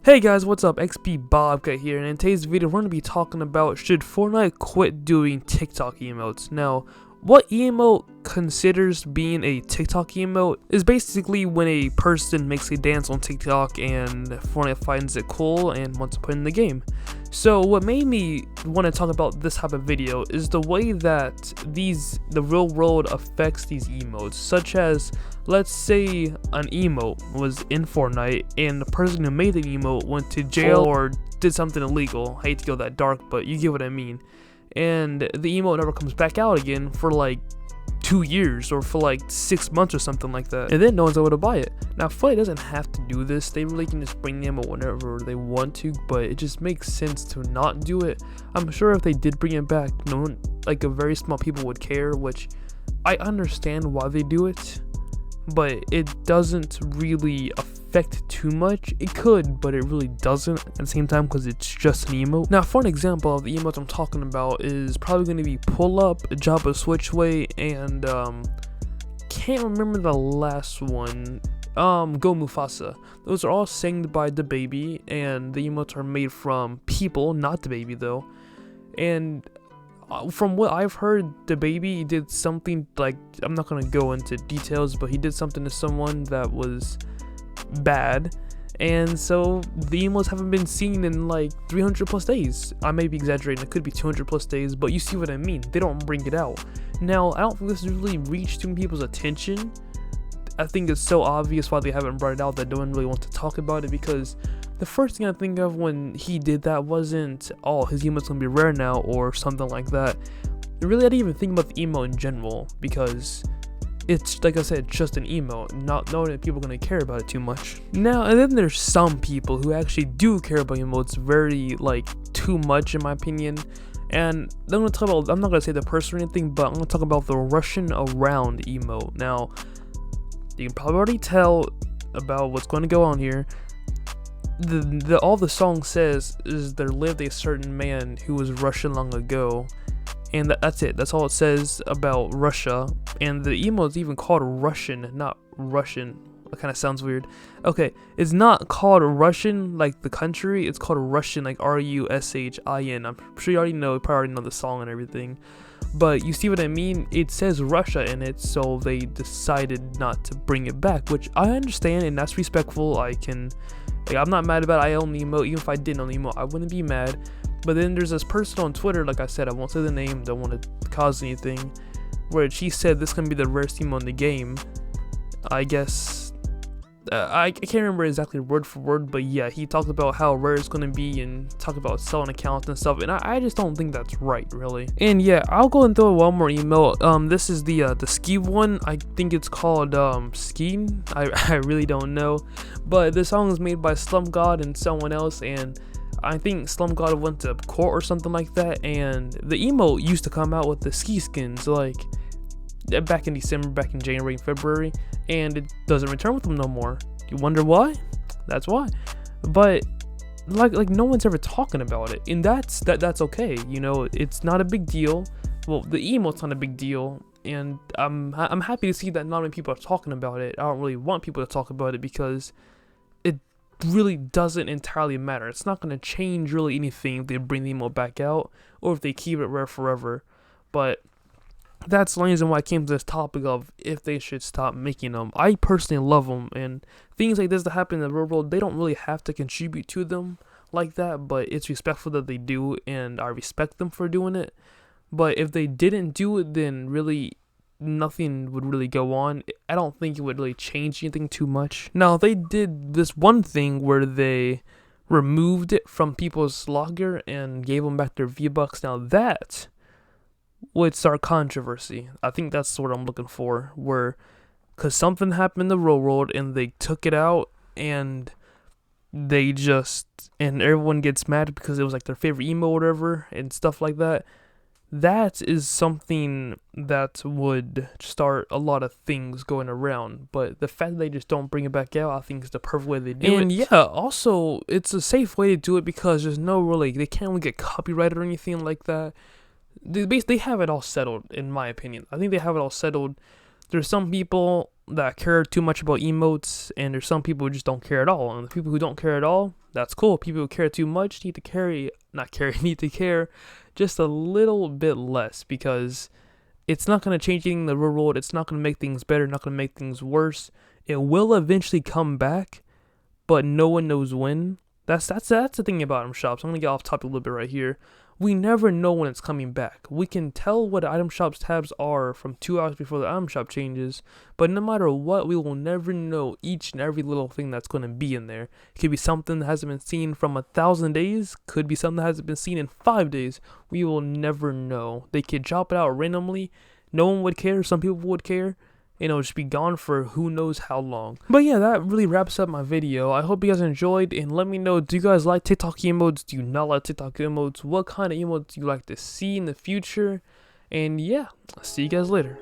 Hey guys, what's up? XP Bobcat here, and in today's video we're going to be talking about should Fortnite quit doing TikTok emotes. Now, what emote considers being a TikTok emote is basically when a person makes a dance on TikTok and Fortnite finds it cool and wants to put it in the game. So what made me want to talk about this type of video is the way that the real world affects these emotes, such as, let's say an emote was in Fortnite and the person who made the emote went to jail or did something illegal. I hate to go that dark, but you get what I mean. And the emote never comes back out again for like 2 years or for like 6 months or something like that, and then no one's able to buy it. Now Fortnite doesn't have to do this, they really can just bring the emote whenever they want to, but it just makes sense to not do it. I'm sure if they did bring it back, no one, like a very small people would care, which I understand why they do it, but it doesn't really affect too much. It could, but it really doesn't at the same time because it's just an emote. Now, for an example of the emotes I'm talking about is probably going to be Pull Up, Jabba Switchway, and can't remember the last one. Go Mufasa. Those are all sang by the baby, and the emotes are made from people, not the baby though. And from what I've heard, the baby did something, like, I'm not gonna go into details, but he did something to someone that was bad, and so the emotes haven't been seen in like 300 plus days. I may be exaggerating, it could be 200 plus days, but you see what I mean. They don't bring it out. Now, I don't think this has really reached too many people's attention. I think it's so obvious why they haven't brought it out that no one really wants to talk about it, because the first thing I think of when he did that wasn't, oh, his emote's gonna be rare now or something like that. Really, I didn't even think about the emote in general, because it's, like I said, just an emote, not knowing that people are gonna care about it too much. Now, and then there's some people who actually do care about emotes very, like, too much in my opinion. And I'm gonna talk about, I'm not gonna say the person or anything, but I'm gonna talk about the Russian around emote. Now, you can probably already tell about what's going to go on here. All the song says is there lived a certain man who was Russian long ago, and that's it. That's all it says about Russia. And the emote is even called Russian, not Russian. That kind of sounds weird. Okay, it's not called Russian like the country. It's called Russian, like Rushin. I'm sure you already know. You probably already know the song and everything. But you see what I mean? It says Russia in it, so they decided not to bring it back, which I understand, and that's respectful. I'm not mad about it. I own the emote. Even if I didn't own the emote, I wouldn't be mad. But then there's this person on Twitter, like I said, I won't say the name, don't want to cause anything, where she said this can be the rarest emote in the game. I guess I can't remember exactly word for word, but yeah, he talked about how rare it's gonna be and talk about selling accounts and stuff, and I just don't think that's right, really. And yeah, I'll go and throw one more emote. This is the ski one. I think it's called Skiing. I really don't know, but the song is made by Slum God and someone else, and I think Slum God went to court or something like that, and the emote used to come out with the ski skins, like back in December, back in January and February, and it doesn't return with them no more. You wonder why? That's why. But like no one's ever talking about it, and that's okay. You know, it's not a big deal. Well, the emote's not a big deal, and I'm happy to see that not many people are talking about it. I don't really want people to talk about it because it really doesn't entirely matter. It's not going to change really anything if they bring the emote back out or if they keep it rare forever. But that's the reason why I came to this topic of if they should stop making them. I personally love them, and things like this that happen in the real world, they don't really have to contribute to them like that, but it's respectful that they do, and I respect them for doing it. But if they didn't do it, then really nothing would really go on. I don't think it would really change anything too much. Now, they did this one thing where they removed it from people's logger and gave them back their V-Bucks. Now that would start controversy. I think that's what I'm looking for, where, because something happened in the real world and they took it out, and everyone gets mad because it was like their favorite emo or whatever and stuff like that. That is something that would start a lot of things going around, but the fact that they just don't bring it back out, I think is the perfect way they do it. And yeah, also it's a safe way to do it because there's no really, they can't really get copyrighted or anything like that. They have it all settled, in my opinion. I think they have it all settled. there's some people that care too much about emotes, and there's some people who just don't care at all. And the people who don't care at all, that's cool. People who care too much need to need to care just a little bit less, because it's not going to change anything in the real world. It's not going to make things better, not going to make things worse. It will eventually come back, but no one knows when. That's the thing about item shops. I'm going to get off topic a little bit right here. We never know when it's coming back. We can tell what item shop's tabs are from 2 hours before the item shop changes, but no matter what, we will never know each and every little thing that's going to be in there. It could be something that hasn't been seen from 1,000 days, could be something that hasn't been seen in 5 days. We will never know. They could drop it out randomly. No one would care. Some people would care. And it'll just be gone for who knows how long. But yeah, that really wraps up my video. I hope you guys enjoyed, and let me know, do you guys like TikTok emotes? Do you not like TikTok emotes? What kind of emotes do you like to see in the future? And yeah, I'll see you guys later.